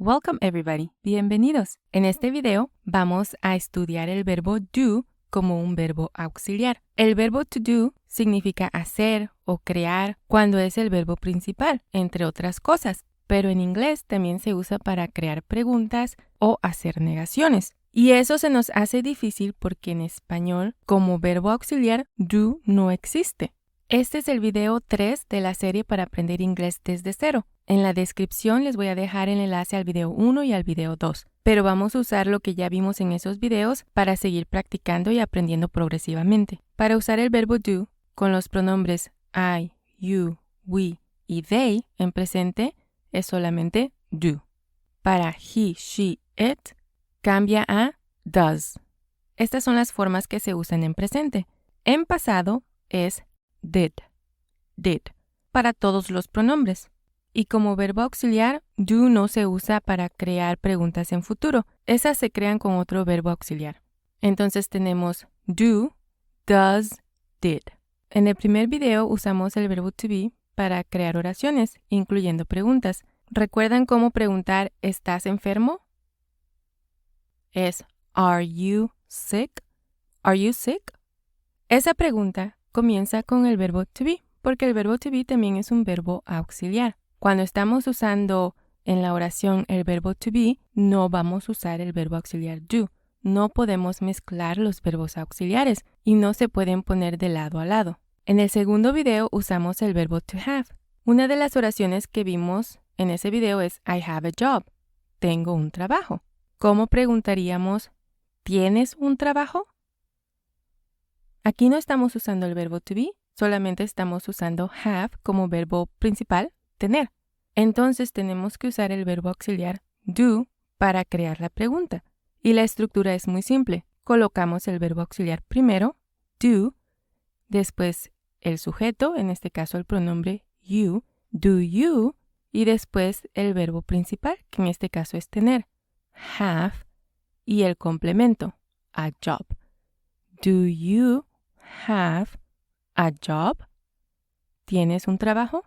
Welcome everybody, bienvenidos. En este video vamos a estudiar el verbo do como un verbo auxiliar. El verbo to do significa hacer o crear cuando es el verbo principal, entre otras cosas, pero en inglés también se usa para crear preguntas o hacer negaciones. Y eso se nos hace difícil porque en español, como verbo auxiliar, do no existe. Este es el video 3 de la serie para aprender inglés desde cero. En la descripción les voy a dejar el enlace al video 1 y al video 2, pero vamos a usar lo que ya vimos en esos videos para seguir practicando y aprendiendo progresivamente. Para usar el verbo do con los pronombres I, you, we y they en presente es solamente do. Para he, she, it cambia a does. Estas son las formas que se usan en presente. En pasado es did para todos los pronombres. Y como verbo auxiliar, do no se usa para crear preguntas en futuro. Esas se crean con otro verbo auxiliar. Entonces tenemos do, does, did. En el primer video usamos el verbo to be para crear oraciones, incluyendo preguntas. ¿Recuerdan cómo preguntar ¿estás enfermo? Es Are you sick? Are you sick? Esa pregunta comienza con el verbo to be, porque el verbo to be también es un verbo auxiliar. Cuando estamos usando en la oración el verbo to be, no vamos a usar el verbo auxiliar do. No podemos mezclar los verbos auxiliares y no se pueden poner de lado a lado. En el segundo video usamos el verbo to have. Una de las oraciones que vimos en ese video es I have a job. Tengo un trabajo. ¿Cómo preguntaríamos ¿tienes un trabajo? Aquí no estamos usando el verbo to be, solamente estamos usando have como verbo principal, tener. Entonces tenemos que usar el verbo auxiliar do para crear la pregunta. Y la estructura es muy simple. Colocamos el verbo auxiliar primero, do, después el sujeto, en este caso el pronombre you, do you, y después el verbo principal, que en este caso es tener, have, y el complemento, a job. Do you have a job? ¿Tienes un trabajo?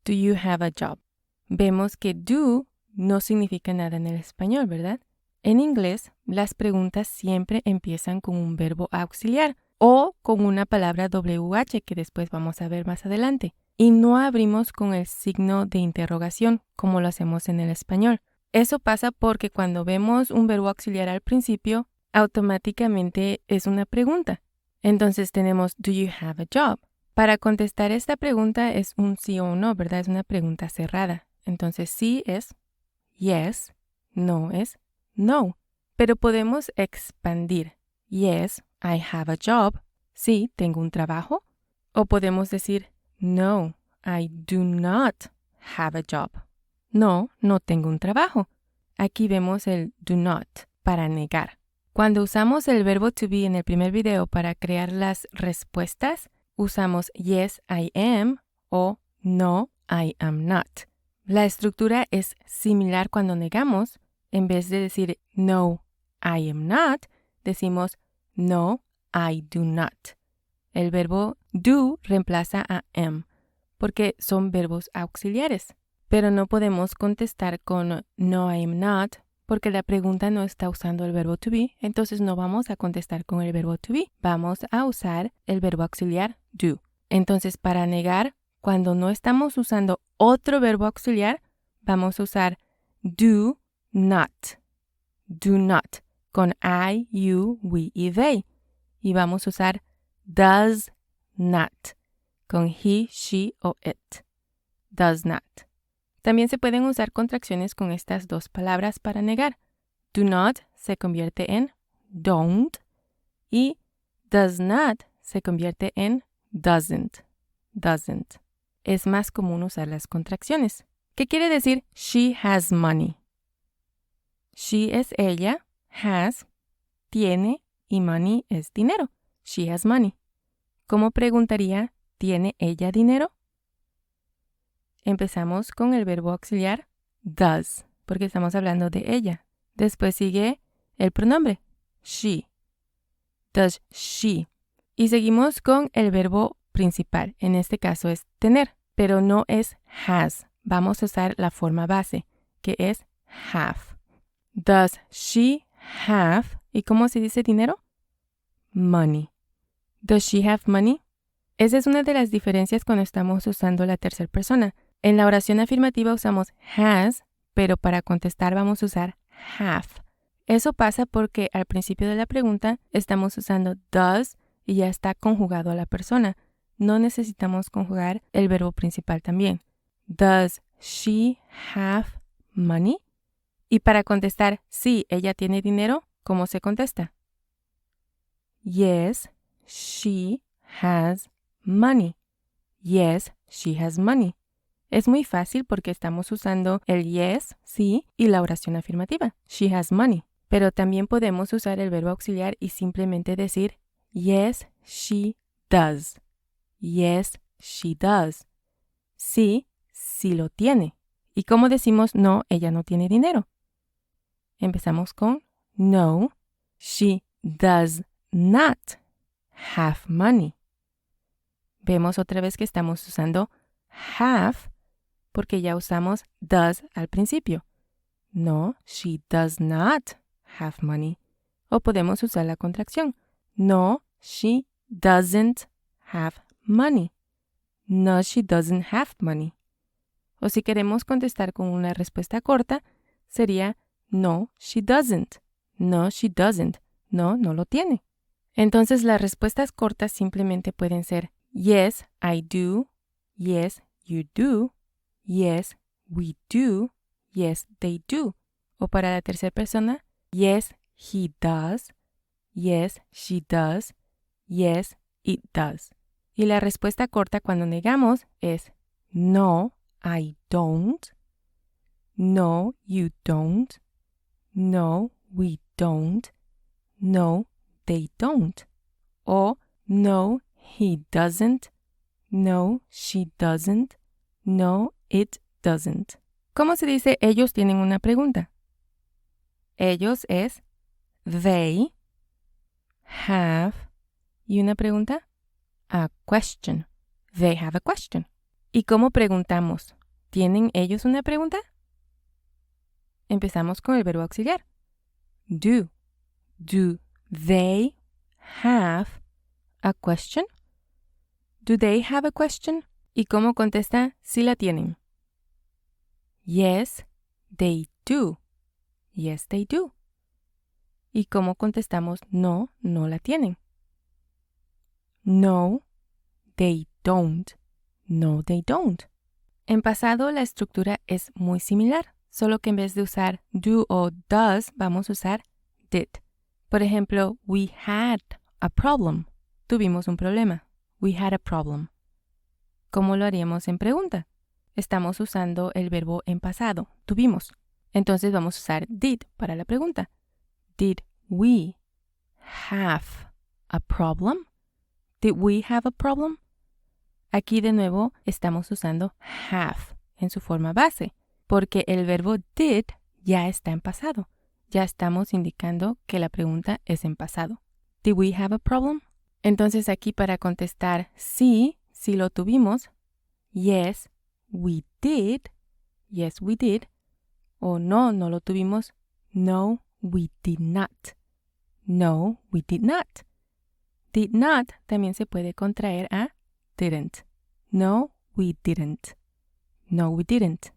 Do you have a job? Vemos que do no significa nada en el español, ¿verdad? En inglés, las preguntas siempre empiezan con un verbo auxiliar o con una palabra WH que después vamos a ver más adelante. Y no abrimos con el signo de interrogación como lo hacemos en el español. Eso pasa porque cuando vemos un verbo auxiliar al principio, automáticamente es una pregunta. Entonces tenemos do you have a job? Para contestar esta pregunta es un sí o no, ¿verdad? Es una pregunta cerrada. Entonces sí es yes, no es no. Pero podemos expandir. Yes, I have a job. Sí, tengo un trabajo. O podemos decir no, I do not have a job. No, no tengo un trabajo. Aquí vemos el do not para negar. Cuando usamos el verbo to be en el primer video para crear las respuestas, usamos yes, I am o no, I am not. La estructura es similar cuando negamos. En vez de decir no, I am not, decimos no, I do not. El verbo do reemplaza a am porque son verbos auxiliares. Pero no podemos contestar con no, I am not porque la pregunta no está usando el verbo to be, entonces no vamos a contestar con el verbo to be. Vamos a usar el verbo auxiliar do. Entonces, para negar, cuando no estamos usando otro verbo auxiliar, vamos a usar do not. Do not con I, you, we y they. Y vamos a usar does not con he, she o it. Does not. También se pueden usar contracciones con estas dos palabras para negar. Do not se convierte en don't y does not se convierte en doesn't. Doesn't. Es más común usar las contracciones. ¿Qué quiere decir she has money? She es ella, has, tiene y money es dinero. She has money. ¿Cómo preguntaría ¿tiene ella dinero? Empezamos con el verbo auxiliar does, porque estamos hablando de ella. Después sigue el pronombre, she. Does she. Y seguimos con el verbo principal. En este caso es tener, pero no es has. Vamos a usar la forma base, que es have. Does she have? ¿Y cómo se dice dinero? Money. Does she have money? Esa es una de las diferencias cuando estamos usando la tercera persona. En la oración afirmativa usamos has, pero para contestar vamos a usar have. Eso pasa porque al principio de la pregunta estamos usando does y ya está conjugado a la persona. No necesitamos conjugar el verbo principal también. Does she have money? Y para contestar sí, ella tiene dinero, ¿cómo se contesta? Yes, she has money. Yes, she has money. Es muy fácil porque estamos usando el yes, sí, y la oración afirmativa. She has money. Pero también podemos usar el verbo auxiliar y simplemente decir yes, she does. Yes, she does. Sí, sí lo tiene. ¿Y cómo decimos no, ella no tiene dinero? Empezamos con no, she does not have money. Vemos otra vez que estamos usando have porque ya usamos does al principio. No, she does not have money. O podemos usar la contracción. No, she doesn't have money. No, she doesn't have money. O si queremos contestar con una respuesta corta, sería no, she doesn't. No, she doesn't. No, no lo tiene. Entonces las respuestas cortas simplemente pueden ser yes, I do. Yes, you do. Yes, we do. Yes, they do. O para la tercera persona, yes, he does. Yes, she does. Yes, it does. Y la respuesta corta cuando negamos es no, I don't. No, you don't. No, we don't. No, they don't. O no, he doesn't. No, she doesn't. No, it doesn't. ¿Cómo se dice ellos tienen una pregunta? Ellos es they have y una pregunta a question. They have a question. ¿Y cómo preguntamos? ¿Tienen ellos una pregunta? Empezamos con el verbo auxiliar. Do. Do they have a question? Do they have a question? ¿Y cómo contesta si la tienen? Yes, they do. Yes, they do. ¿Y cómo contestamos no, no la tienen? No, they don't. No, they don't. En pasado la estructura es muy similar, solo que en vez de usar do o does, vamos a usar did. Por ejemplo, we had a problem. Tuvimos un problema. We had a problem. ¿Cómo lo haríamos en pregunta? Estamos usando el verbo en pasado, tuvimos. Entonces vamos a usar did para la pregunta. Did we have a problem? Did we have a problem? Aquí de nuevo estamos usando have en su forma base, porque el verbo did ya está en pasado. Ya estamos indicando que la pregunta es en pasado. Did we have a problem? Entonces aquí para contestar sí, sí lo tuvimos. Yes, we did. Yes, we did. O no, no lo tuvimos. No, we did not. No, we did not. Did not también se puede contraer a didn't. No, we didn't. No, we didn't.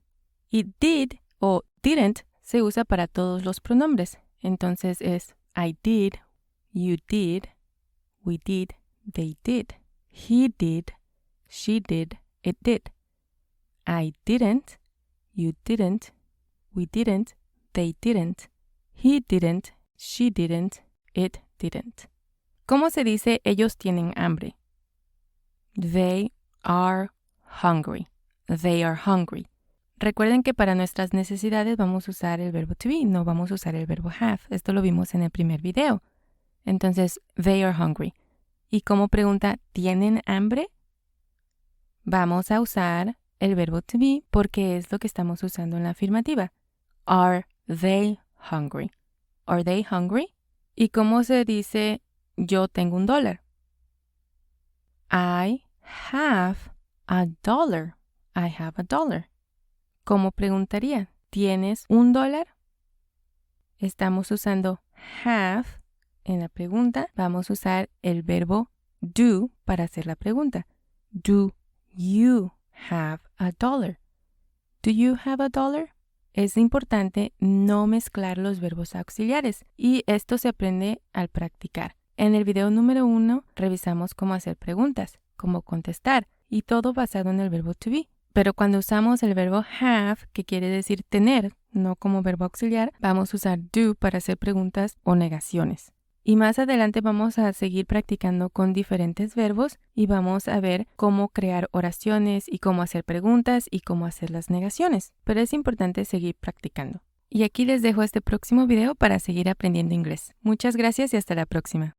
Y did o didn't se usa para todos los pronombres. Entonces es I did, you did, we did, they did, he did, she did, it did. I didn't, you didn't, we didn't, they didn't, he didn't, she didn't, it didn't. ¿Cómo se dice ellos tienen hambre? They are hungry. They are hungry. Recuerden que para nuestras necesidades vamos a usar el verbo to be, no vamos a usar el verbo have. Esto lo vimos en el primer video. Entonces, they are hungry. Y como pregunta, ¿tienen hambre? Vamos a usar el verbo to be porque es lo que estamos usando en la afirmativa. Are they hungry? Are they hungry? ¿Y cómo se dice yo tengo $1? I have $1. I have $1. ¿Cómo preguntaría? ¿tienes $1? Estamos usando have en la pregunta. Vamos a usar el verbo do para hacer la pregunta. Do you have $1? Do you have $1? Es importante no mezclar los verbos auxiliares y esto se aprende al practicar. En el video número 1 revisamos cómo hacer preguntas, cómo contestar y todo basado en el verbo to be. Pero cuando usamos el verbo have, que quiere decir tener, no como verbo auxiliar, vamos a usar do para hacer preguntas o negaciones. Y más adelante vamos a seguir practicando con diferentes verbos y vamos a ver cómo crear oraciones y cómo hacer preguntas y cómo hacer las negaciones. Pero es importante seguir practicando. Y aquí les dejo este próximo video para seguir aprendiendo inglés. Muchas gracias y hasta la próxima.